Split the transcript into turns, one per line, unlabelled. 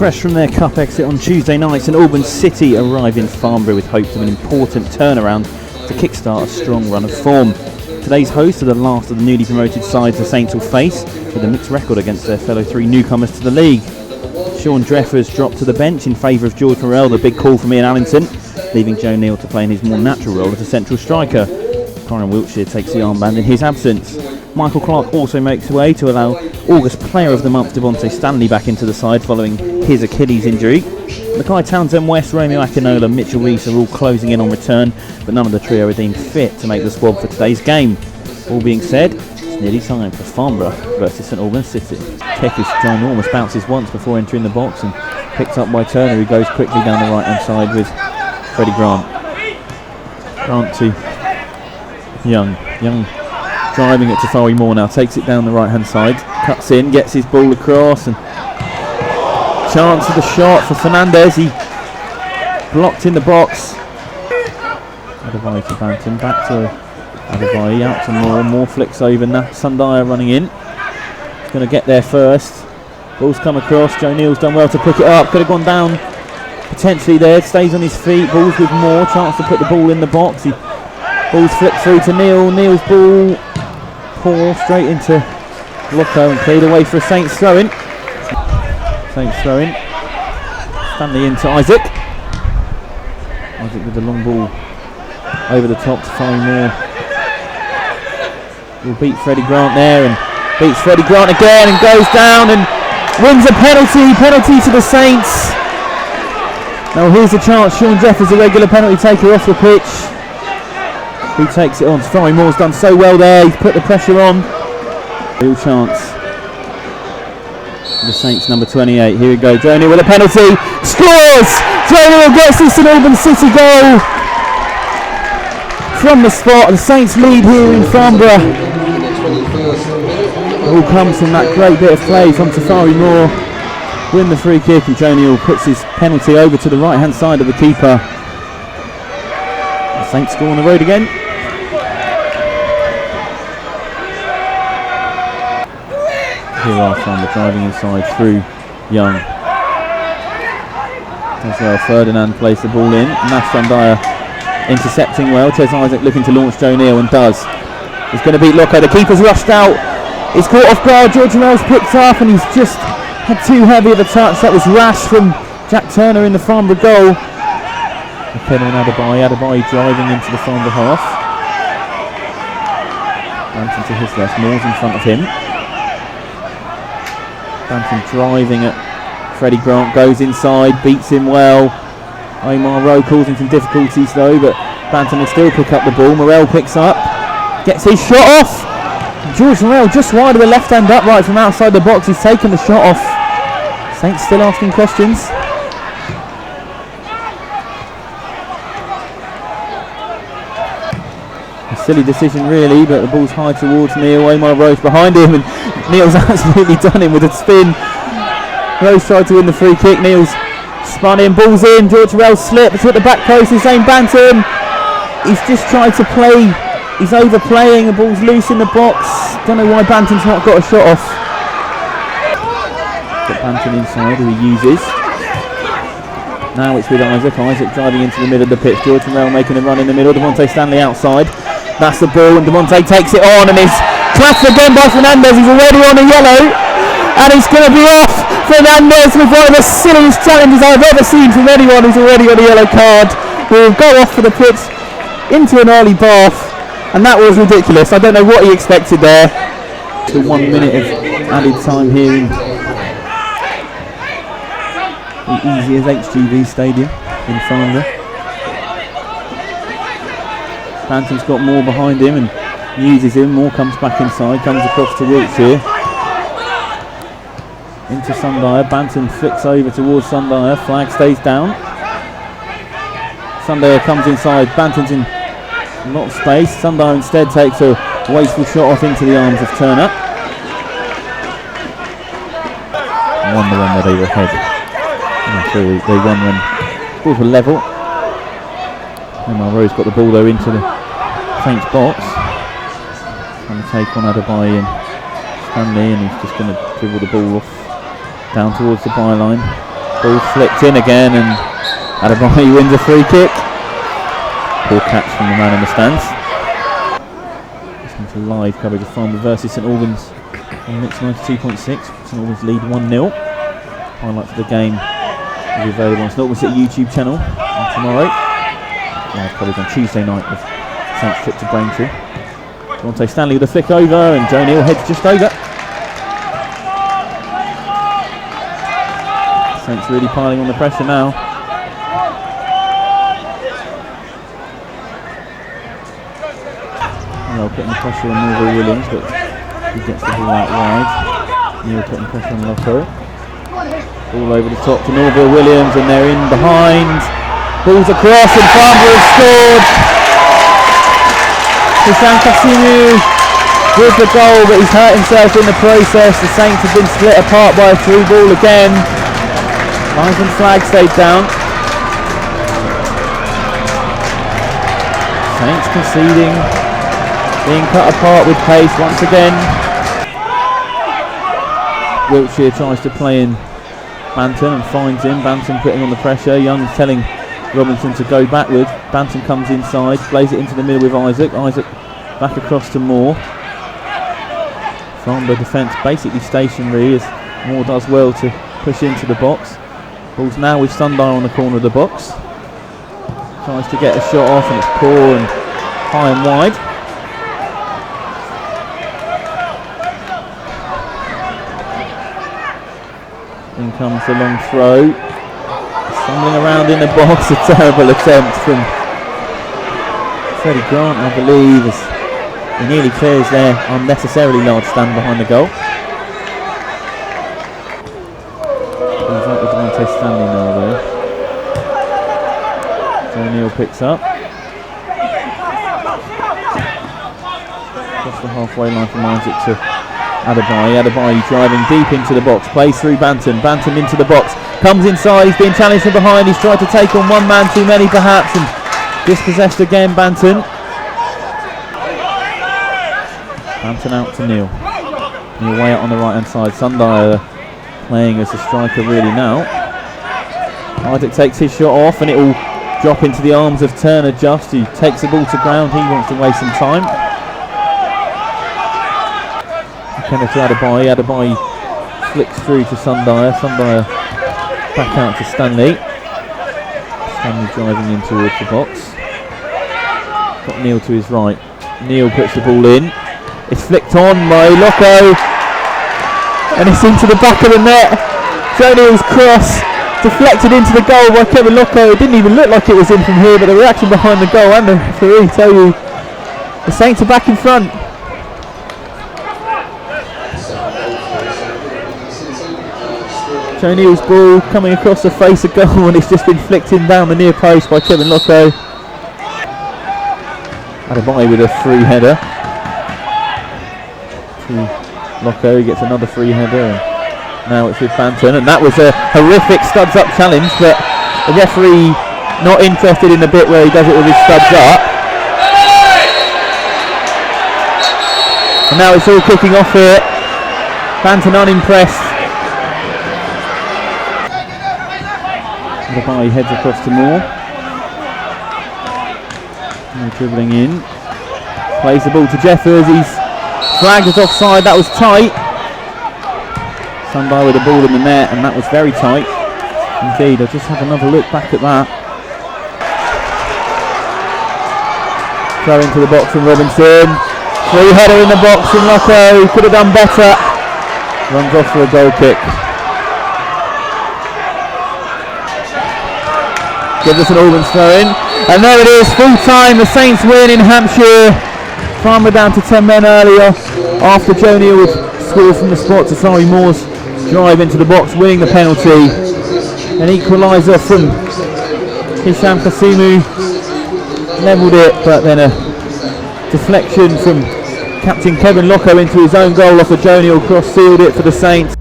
fresh from their cup exit on Tuesday night, and Albans City arrive in Farnborough with hopes of an important turnaround to kickstart a strong run of form. Today's hosts are the last of the newly promoted sides the Saints will face, with a mixed record against their fellow three newcomers to the league. Sean Dreffers dropped to the bench in favour of George Morrell, the big call from Ian Allington, leaving Joe Neal to play in his more natural role as a central striker. Corin Wiltshire takes the armband in his absence. Michael Clark also makes way to allow August Player of the Month Devontae Stanley back into the side following his Achilles injury. Mackay Townsend West, Romeo Akinola, Mitchell Rees are all closing in on return, but none of the trio are deemed fit to make the squad for today's game. All being said, it's nearly time for Farnborough versus St Albans City. Keki's ginormous bounces once before entering the box and picked up by Turner, who goes quickly down the right hand side with Freddie Grant. Grant to Young driving it to Farnborough Moore now, takes it down the right hand side, cuts in, gets his ball across, and chance of the shot for Fernandez. He blocked in the box. Adebayo to Banton, back to Adebayo, out to Moore flicks over, Sundaya running in. He's going to get there first. Ball's come across, Joe Neal's done well to pick it up, could have gone down potentially there, stays on his feet, ball's with Moore, chance to put the ball in the box. Ball's flipped through to Neal, Neal's ball poor, straight into Locko and cleared away for a Saints throw-in. Stanley into Isaac. Isaac with the long ball over the top to Farnborough Moore. Will beat Freddie Grant there and beats Freddie Grant again and goes down and wins a penalty to the Saints. Now here's a chance, Sean Dreffers, a regular penalty taker, off the pitch. Who takes it on? Farnborough Moore's done so well there, he's put the pressure on. Real chance. The Saints number 28, here we go, Joe Neal with a penalty, scores! Joe Neal gets this St Albans City goal from the spot. The Saints lead here in Farnborough. It all comes from that great bit of play from Farnborough Moore. Win the free kick, and Joe Neal puts his penalty over to the right hand side of the keeper. The Saints score on the road again. Here are Farnborough driving inside through Young. As well, Ferdinand plays the ball in. Nash Sundaya intercepting well. Ches Isaac looking to launch Joe Neal and does. He's going to beat Locko. The keeper's rushed out. He's caught off guard. George Morrell's picked up and he's just had too heavy of a touch. That was rash from Jack Turner in the Farnborough goal. McKenna and Adebayo driving into the Farnborough half. Banton to his left. Moore's in front of him. Banton driving at Freddie Grant, goes inside, beats him well. Omar Rowe causing some difficulties though, but Banton will still pick up the ball. Morrell picks up, gets his shot off. George Morrell just wide of the left hand upright from outside the box. He's taken the shot off. Saints still asking questions. A silly decision really, but the ball's high towards Neal. Omar Rowe's behind him and Neal's absolutely done him with a spin. Rose tried to win the free kick. Neal's spun in, ball's in. George Morrell slipped, it's hit the back post. He's saying Banton. He's just tried to play. He's overplaying. The ball's loose in the box. Don't know why Banton's not got a shot off. Got Banton inside, who he uses. Now it's with Isaac. Isaac driving into the middle of the pitch. George Morrell making a run in the middle. Devontae Stanley outside. That's the ball, and Devontae takes it on, and it's clapped again by Fernandez. He's already on a yellow, and it's going to be off. Fernandez with one of the silliest challenges I've ever seen from anyone who's already on a yellow card. Will go off for the pitch into an early bath, and that was ridiculous. I don't know what he expected there. The 1 minute of added time here in the easy as HGV Stadium in Farnborough. Banton's got Moore behind him and uses him. Moore comes back inside, comes across to Wiltshire. Into Sundaya. Banton flicks over towards Sundaya. Flag stays down. Sundaya comes inside. Banton's in a lot of space. Sundaya instead takes a wasteful shot off into the arms of Turner. Won the one where they were ahead. They won when balls were level. Omar Rowe's got the ball though into the Saints box. Trying to take on Adebayo and Stanley, and he's just going to dribble the ball off down towards the byline. Ball flicked in again, and Albans wins a free kick. Poor catch from the man in the stands. Listening to live coverage of Farnborough versus St Albans on Mix 92.6. St Albans lead 1-0. Highlights of the game will be available on St Albans City YouTube channel tomorrow. Live coverage on Tuesday night with Saints trip to Braintree. Dante Stanley with a flick over, and Joe Neal heads just over. Saints really piling on the pressure now. Neal putting the pressure on Norville Williams, but he gets the ball out wide. Neal putting pressure on Loco. Ball over the top to Norville Williams, and they're in behind. Ball's across, and Farnborough have scored. Hisham Kasimu with the goal, but he's hurt himself in the process. The Saints have been split apart by a through ball again. Lines and flag stayed down. Saints conceding, being cut apart with pace once again. Wiltshire tries to play in Banton and finds him. Banton putting on the pressure. Young's telling Robinson to go backward. Banton comes inside, plays it into the middle with Isaac. Isaac back across to Moore. Farnborough defence basically stationary as Moore does well to push into the box. Ball's now with Sundial on the corner of the box. Tries to get a shot off, and it's poor and high and wide. In comes the long throw. Stumbling around in the box, a terrible attempt from Freddie Grant, I believe, as he nearly clears their unnecessarily large stand behind the goal. Comes out with Dante Stanley now though. Joe Neal picks up. Across the halfway line from Isaac to Adebayo. Adebayo driving deep into the box, plays through Banton. Banton into the box. Comes inside, he's being challenged from behind, he's tried to take on one man too many perhaps, and dispossessed again, Banton. Banton out to Neal. Neal way out on the right hand side. Sundial playing as a striker really now. Isaac takes his shot off, and it will drop into the arms of Turner just. He takes the ball to ground, he wants to waste some time. Kenneth to Adebayo. Adebayo flicks through to Sundial. Sundial back out to Stanley. Stanley driving in towards the box. Got Neal to his right. Neal puts the ball in. It's flicked on by Loco, and it's into the back of the net. Joe Neal's cross deflected into the goal by Kevin Loco. It didn't even look like it was in from here, but the reaction behind the goal and the referee tell you the Saints are back in front. Joe Neal's ball coming across the face of goal, and it's just been flicked in down the near post by Kevin Loco. Adebayo with a free header. Loco, he gets another free header, and now it's with Banton, and that was a horrific studs up challenge, but the referee not interested in the bit where he does it with his studs up. And now it's all kicking off here. Banton unimpressed. Adebayo heads across to Moore. Dribbling in. Plays the ball to Jeffers. He's flagged as offside. That was tight. Sundial with the ball in the net, and that was very tight indeed. I'll just have another look back at that. Throw into the box from Robinson. Free header in the box from Loco. Could have done better. Runs off for a goal kick. Gives us an Albans throw in. And there it is, full time. The Saints win in Hampshire. Farnborough down to 10 men earlier after Joe Neal scores from the spot to Sari Moore's drive into the box, winning the penalty. An equaliser from Hisham Kasimu levelled it, but then a deflection from captain Kevin Loco into his own goal off a Joe Neal cross sealed it for the Saints.